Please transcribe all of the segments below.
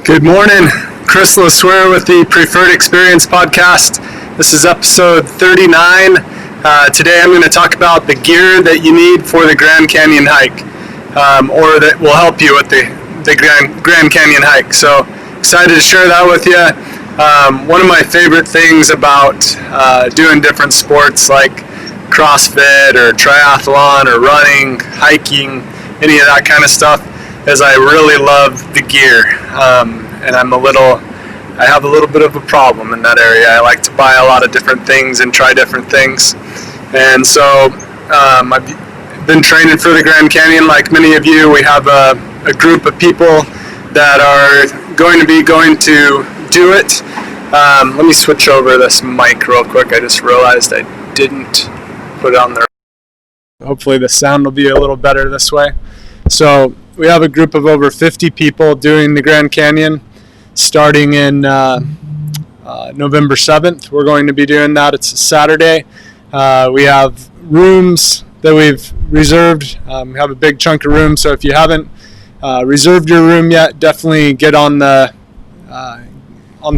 Good morning, Kris LeSueur with the Preferred Experience podcast. This is episode 39. Today I'm going to talk about the gear that you need for the Grand Canyon hike, or that will help you with the Grand Canyon hike. So excited to share that with you. One of my favorite things about doing different sports like CrossFit or triathlon or running, hiking, any of that kind of stuff, is I really love the gear, and I have a little bit of a problem in that area. I like to buy a lot of different things and try different things, and so I've been training for the Grand Canyon like many of you. We have a group of people that are going to do it. Let me switch over this mic real quick. I just realized I didn't put it on there. Hopefully the sound will be a little better this way. So we have a group of over 50 people doing the Grand Canyon starting in November 7th. We're going to be doing that. It's a Saturday. We have rooms that we've reserved. We have a big chunk of rooms, so if you haven't reserved your room yet, definitely get on the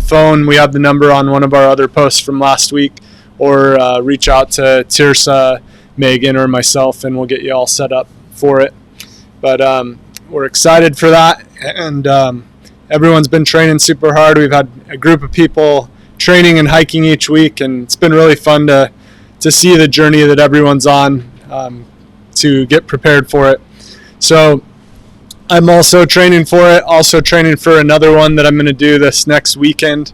phone. We have the number on one of our other posts from last week, or reach out to Tiersa, Megan, or myself, and we'll get you all set up for it. But we're excited for that, and everyone's been training super hard. We've had a group of people training and hiking each week, and it's been really fun to see the journey that everyone's on to get prepared for it. So I'm also training for it, also training for another one that I'm going to do this next weekend,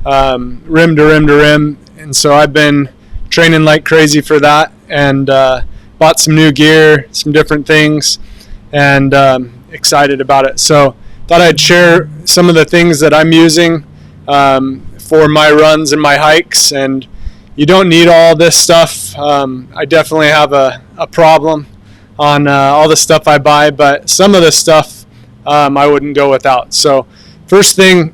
rim to rim to rim. And so I've been training like crazy for that, and bought some new gear, some different things, and excited about it. So thought I'd share some of the things that I'm using for my runs and my hikes. And you don't need all this stuff. I definitely have a problem on all the stuff I buy, but some of the stuff I wouldn't go without. So first thing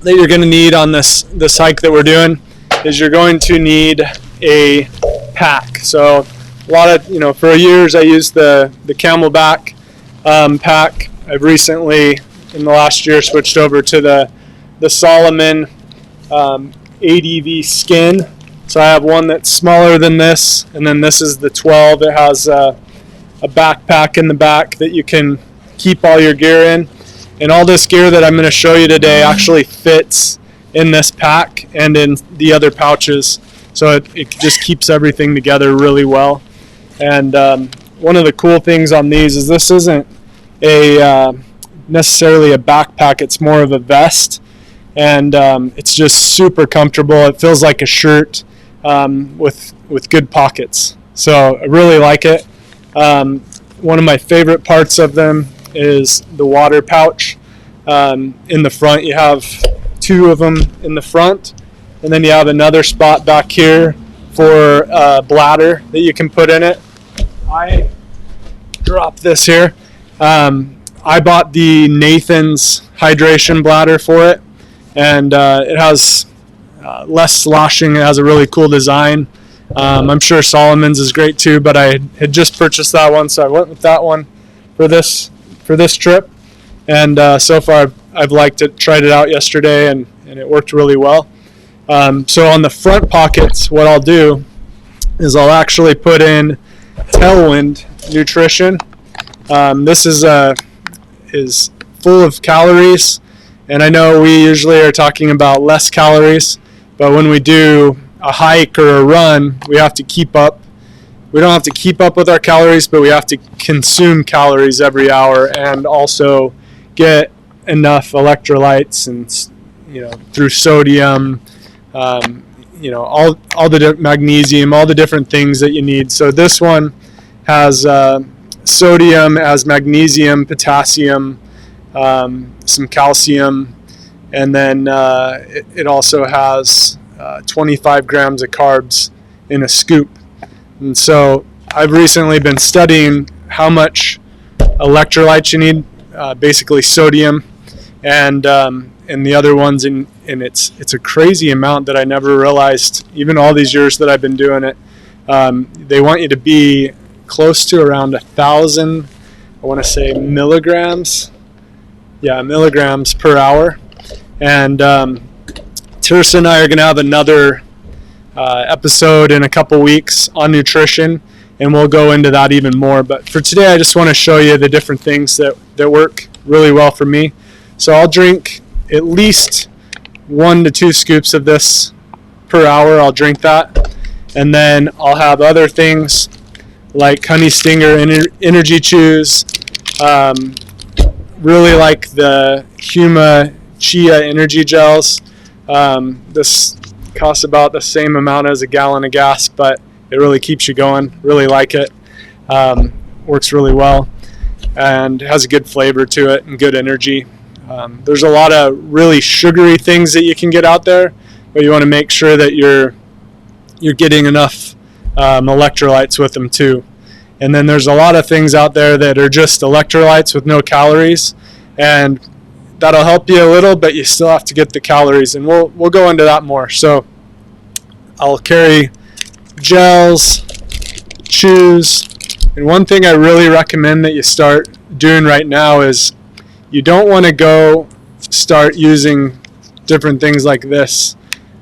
that you're going to need on this hike that we're doing is you're going to need a pack. So a lot of, for years I used the Camelback pack. I've recently, in the last year, switched over to the Salomon ADV Skin. So I have one that's smaller than this, and then this is the 12. It has a backpack in the back that you can keep all your gear in. And all this gear that I'm going to show you today actually fits in this pack and in the other pouches. So it just keeps everything together really well. And one of the cool things on these is this isn't necessarily a backpack, it's more of a vest. And it's just super comfortable. It feels like a shirt with good pockets. So I really like it. One of my favorite parts of them is the water pouch. In the front, you have two of them in the front, and then you have another spot back here for a bladder that you can put in it. I dropped this here. I bought the Nathan's hydration bladder for it, and it has less sloshing. It has a really cool design. I'm sure Solomon's is great too, but I had just purchased that one, so I went with that one for this trip. And so far I've liked it. Tried it out yesterday, and it worked really well. So on the front pockets, what I'll do is I'll actually put in Tailwind Nutrition. This is full of calories, and I know we usually are talking about less calories, but when we do a hike or a run, we have to keep up. We don't have to keep up with our calories, but we have to consume calories every hour and also get enough electrolytes and through sodium, all the magnesium, all the different things that you need. So this one has sodium, as magnesium, potassium, some calcium, and then it also has 25 grams of carbs in a scoop. And so I've recently been studying how much electrolytes you need, basically sodium, and the other ones, and it's a crazy amount that I never realized, even all these years that I've been doing it. They want you to be close to around 1,000, I want to say, milligrams milligrams per hour. And Tiersa and I are going to have another episode in a couple weeks on nutrition, and we'll go into that even more. But for today, I just want to show you the different things that work really well for me. So I'll drink at least 1 to 2 scoops of this per hour. I'll drink that. And then I'll have other things like Honey Stinger Energy Chews. Really like the Huma Chia Energy Gels. This costs about the same amount as a gallon of gas, but it really keeps you going. Really like it. Works really well and has a good flavor to it and good energy. There's a lot of really sugary things that you can get out there, but you want to make sure that you're getting enough electrolytes with them too. And then there's a lot of things out there that are just electrolytes with no calories, and that'll help you a little, but you still have to get the calories, and we'll go into that more. So I'll carry gels, chews, and one thing I really recommend that you start doing right now is you don't want to start using different things like this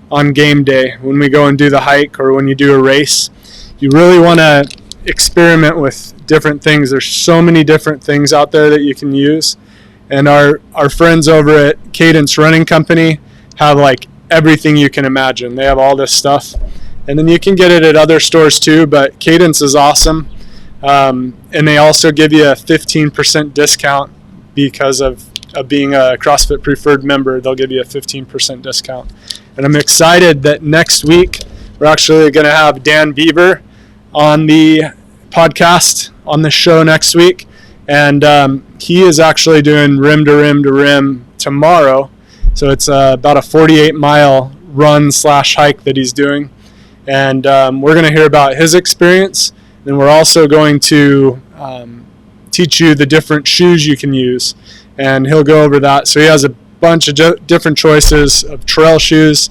on game day when we go and do the hike or when you do a race. You really want to experiment with different things. There's so many different things out there that you can use, and our friends over at Cadence Running Company have like everything you can imagine. They have all this stuff, and then you can get it at other stores too, but Cadence is awesome. And they also give you a 15% discount because of being a CrossFit Preferred member. They'll give you a 15% discount. And I'm excited that next week we're actually going to have Dan Beaver on the podcast, on the show next week. And he is actually doing rim to rim to rim tomorrow. So it's about a 48-mile run/hike that he's doing. And we're going to hear about his experience. And we're also going to teach you the different shoes you can use. And he'll go over that. So he has a bunch of different choices of trail shoes.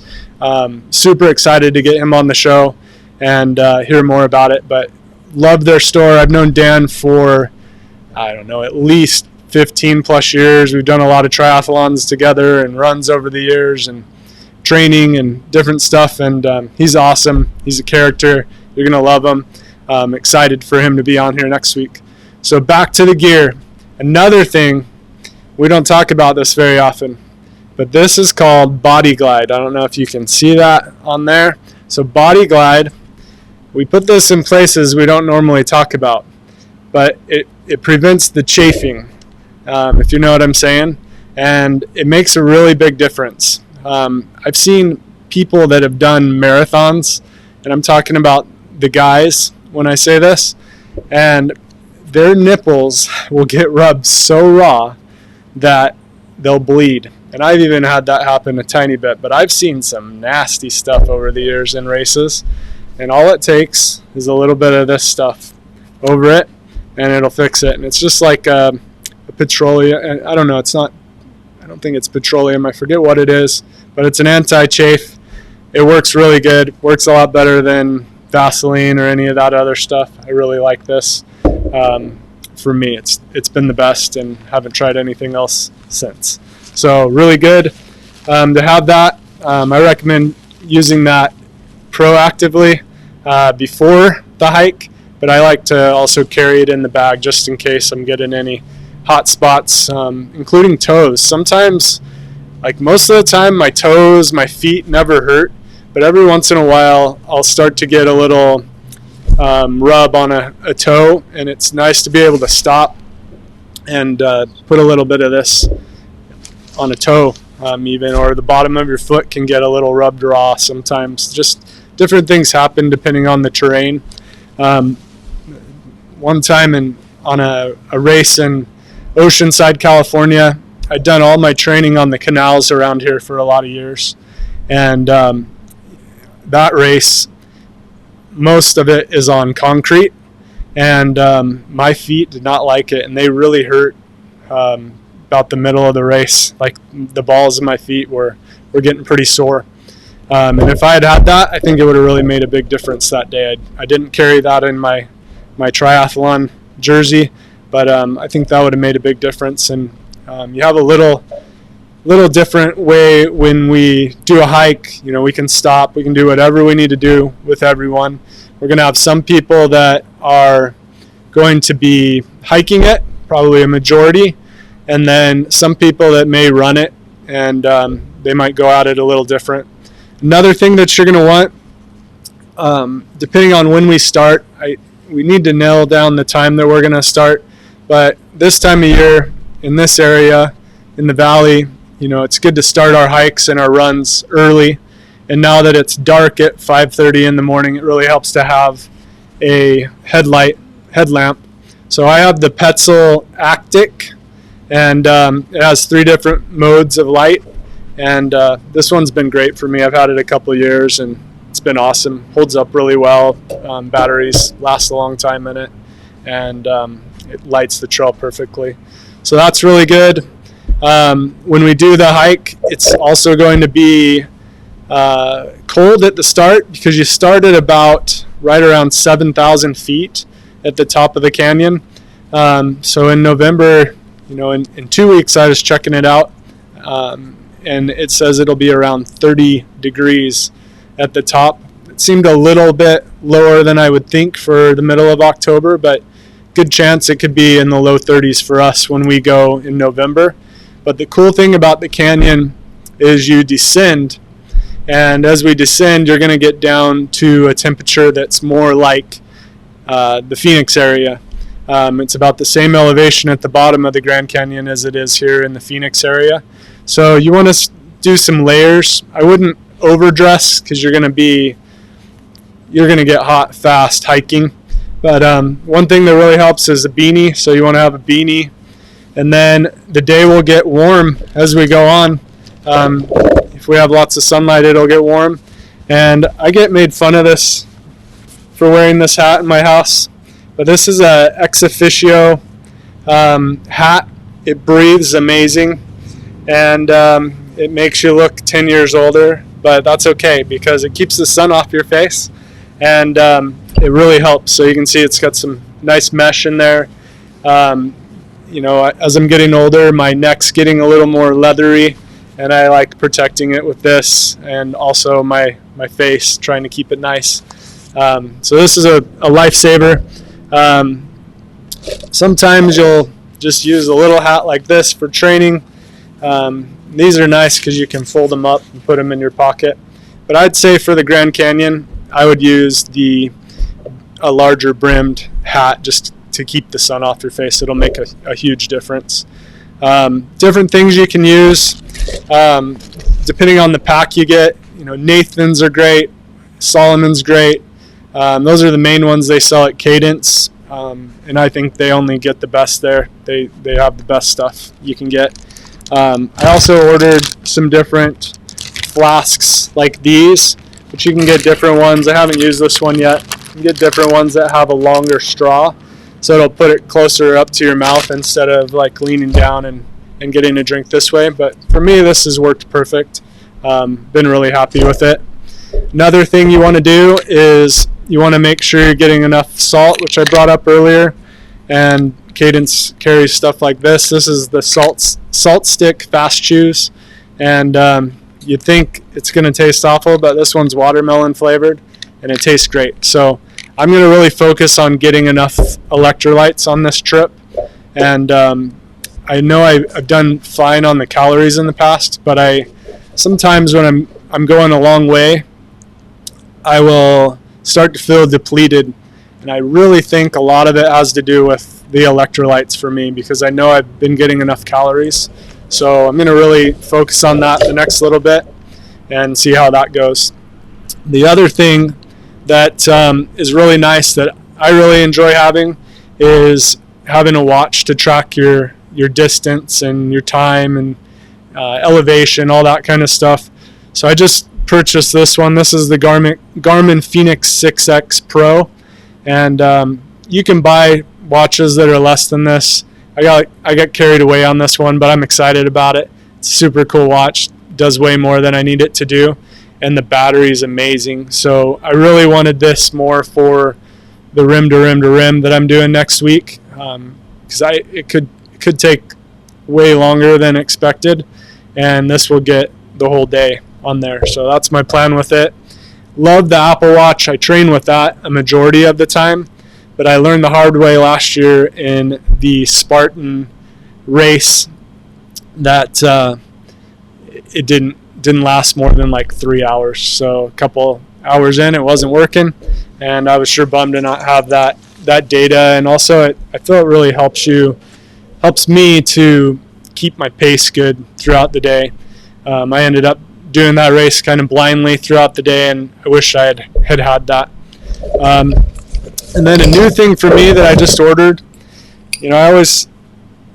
Super excited to get him on the show and hear more about it. But love their store. I've known Dan for, I don't know, at least 15 plus years. We've done a lot of triathlons together and runs over the years and training and different stuff. And he's awesome. He's a character. You're going to love him. I'm excited for him to be on here next week. So back to the gear. Another thing, we don't talk about this very often, but this is called Body Glide. I don't know if you can see that on there. So Body Glide, we put this in places we don't normally talk about, but it prevents the chafing, if you know what I'm saying, and it makes a really big difference. I've seen people that have done marathons, and I'm talking about the guys when I say this, and their nipples will get rubbed so raw that they'll bleed. And I've even had that happen a tiny bit, but I've seen some nasty stuff over the years in races, and all it takes is a little bit of this stuff over it and it'll fix it. And it's just like a petroleum, I don't know, I don't think it's petroleum, I forget what it is, but it's an anti-chafe. It works really good, works a lot better than Vaseline or any of that other stuff. I really like this. For me, it's been the best, and haven't tried anything else since. So really good to have that. I recommend using that proactively before the hike, but I like to also carry it in the bag just in case I'm getting any hot spots, including toes. Sometimes, like most of the time, my toes, my feet never hurt, but every once in a while I'll start to get a little rub on a toe, and it's nice to be able to stop and put a little bit of this on a toe, even, or the bottom of your foot can get a little rubbed raw sometimes. Just different things happen depending on the terrain. One time on a race in Oceanside, California, I'd done all my training on the canals around here for a lot of years, and that race, most of it is on concrete, and my feet did not like it, and they really hurt about the middle of the race. Like the balls of my feet were getting pretty sore, and if I had that, I think it would have really made a big difference that day. I didn't carry that in my triathlon jersey, but I think that would have made a big difference, and You have a little different way when we do a hike. We can stop, we can do whatever we need to do with everyone. We're going to have some people that are going to be hiking it, probably a majority, and then some people that may run it, and they might go at it a little different. Another thing that you're going to want, depending on when we start, we need to nail down the time that we're going to start, but this time of year in this area, in the valley, it's good to start our hikes and our runs early. And now that it's dark at 5:30 in the morning, it really helps to have a headlamp. So I have the Petzl Actic, and it has 3 different modes of light. And this one's been great for me. I've had it a couple of years, and it's been awesome. Holds up really well. Batteries last a long time in it, and it lights the trail perfectly. So that's really good. When we do the hike, it's also going to be cold at the start, because you start at about right around 7,000 feet at the top of the canyon. So in November, in 2 weeks, I was checking it out, and it says it'll be around 30 degrees at the top. It seemed a little bit lower than I would think for the middle of October, but good chance it could be in the low 30s for us when we go in November. But the cool thing about the canyon is you descend, and as we descend, you're going to get down to a temperature that's more like the Phoenix area. It's about the same elevation at the bottom of the Grand Canyon as it is here in the Phoenix area. So you want to do some layers. I wouldn't overdress, because you're going to get hot fast hiking. But one thing that really helps is a beanie. So you want to have a beanie. And then the day will get warm as we go on. If we have lots of sunlight, it'll get warm. And I get made fun of this for wearing this hat in my house. But this is a ex officio hat. It breathes amazing. And it makes you look 10 years older. But that's okay, because it keeps the sun off your face. And it really helps. So you can see it's got some nice mesh in there. As I'm getting older, my neck's getting a little more leathery, and I like protecting it with this, and also my face, trying to keep it nice. So this is a lifesaver. Sometimes you'll just use a little hat like this for training. These are nice because you can fold them up and put them in your pocket. But I'd say for the Grand Canyon, I would use a larger brimmed hat just to keep the sun off your face. It'll make a huge difference. Different things you can use depending on the pack you get. Nathan's are great, Solomon's great. Those are the main ones they sell at Cadence, and I think they only get the best there. They have the best stuff you can get. I also ordered some different flasks like these, but you can get different ones. I haven't used this one yet. You can get different ones that have a longer straw, so it'll put it closer up to your mouth instead of like leaning down and getting a drink this way. But for me, this has worked perfect. Been really happy with it. Another thing you want to do is you want to make sure you're getting enough salt, which I brought up earlier. And Cadence carries stuff like this. This is the salt stick fast chews. And you'd think it's going to taste awful, but this one's watermelon flavored, and it tastes great. So I'm going to really focus on getting enough electrolytes on this trip. And I know I've done fine on the calories in the past, but sometimes when I'm going a long way, I will start to feel depleted. And I really think a lot of it has to do with the electrolytes for me, because I know I've been getting enough calories. So I'm going to really focus on that the next little bit and see how that goes. The other thing that is really nice that I really enjoy having is having a watch to track your distance and your time and elevation, all that kind of stuff. So I just purchased this one. This is the Garmin Fenix 6X Pro, and you can buy watches that are less than this. I got carried away on this one, but I'm excited about it. It's a super cool watch. Does way more than I need it to do, and the battery is amazing. So I really wanted this more for the rim to rim to rim that I'm doing next week, because it could take way longer than expected, and this will get the whole day on there. So that's my plan with it. Love the Apple Watch. I train with that a majority of the time, but I learned the hard way last year in the Spartan race that it didn't last more than like 3 hours. So a couple hours in, it wasn't working, and I was sure bummed to not have that data. And also I feel it really helps me to keep my pace good throughout the day. I ended up doing that race kind of blindly throughout the day, and I wish I had that. And then a new thing for me that I just ordered, I always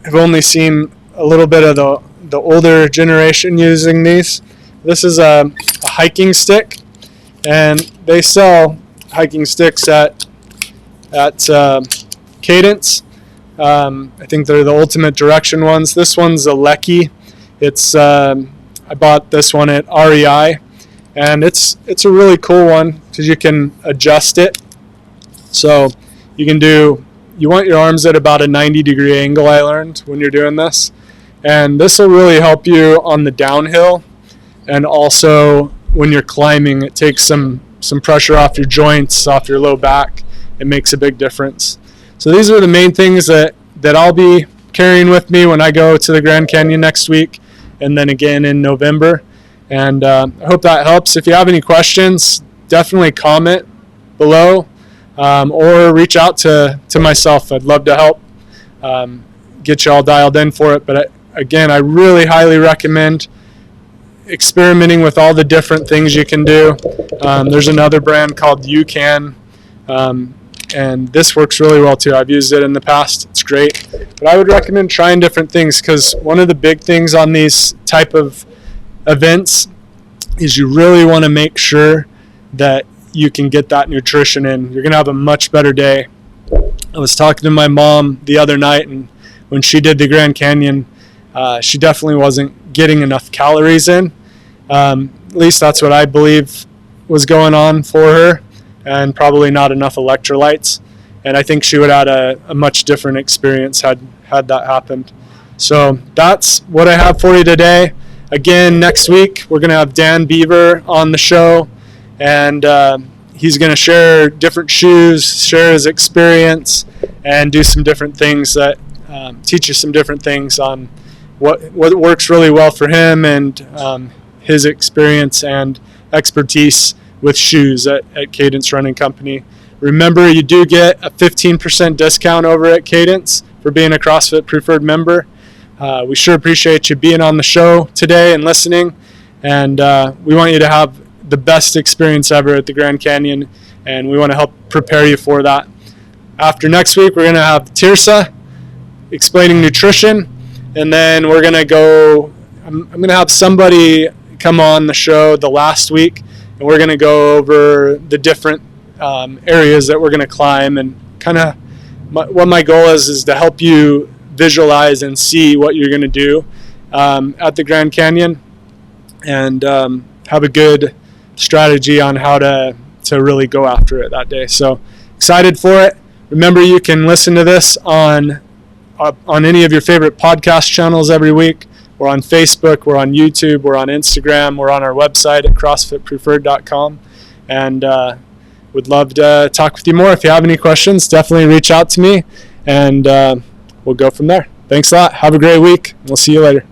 have only seen a little bit of the older generation using these. This is a hiking stick, and they sell hiking sticks at Cadence. I think they're the Ultimate Direction ones. This one's a Lecky. It's I bought this one at REI, and it's a really cool one because you can adjust it. So you want your arms at about a 90-degree angle, I learned, when you're doing this. And this will really help you on the downhill, and also when you're climbing, it takes some pressure off your joints, off your low back. It makes a big difference. So these are the main things that I'll be carrying with me when I go to the Grand Canyon next week, and then again in November. And I hope that helps. If you have any questions, definitely comment below, or reach out to myself. I'd love to help get you all dialed in for it. But again, I really highly recommend experimenting with all the different things you can do. There's another brand called UCAN, and this works really well too. I've used it in the past. It's great. But I would recommend trying different things, because one of the big things on these type of events is you really want to make sure that you can get that nutrition in. You're going to have a much better day. I was talking to my mom the other night, and when she did the Grand Canyon, she definitely wasn't getting enough calories in. At least that's what I believe was going on for her, and probably not enough electrolytes. And I think she would have had a much different experience had that happened. So that's what I have for you today. Again, next week we're going to have Dan Beaver on the show, and he's going to share different shoes, share his experience, and do some different things that teach you some different things on what works really well for him, and his experience and expertise with shoes at Cadence Running Company. Remember, you do get a 15% discount over at Cadence for being a CrossFit Preferred member. We sure appreciate you being on the show today and listening, and we want you to have the best experience ever at the Grand Canyon, and we want to help prepare you for that. After next week, we're going to have Tiersa explaining nutrition, and then we're going to go, I'm going to have somebody come on the show the last week, and we're going to go over the different areas that we're going to climb, and kind of what my goal is to help you visualize and see what you're going to do at the Grand Canyon, and have a good strategy on how to really go after it that day. So excited for it. Remember, you can listen to this on any of your favorite podcast channels every week. We're on Facebook, we're on YouTube, we're on Instagram, we're on our website at CrossFitPreferred.com, and would love to talk with you more. If you have any questions, definitely reach out to me, and we'll go from there. Thanks a lot. Have a great week. We'll see you later.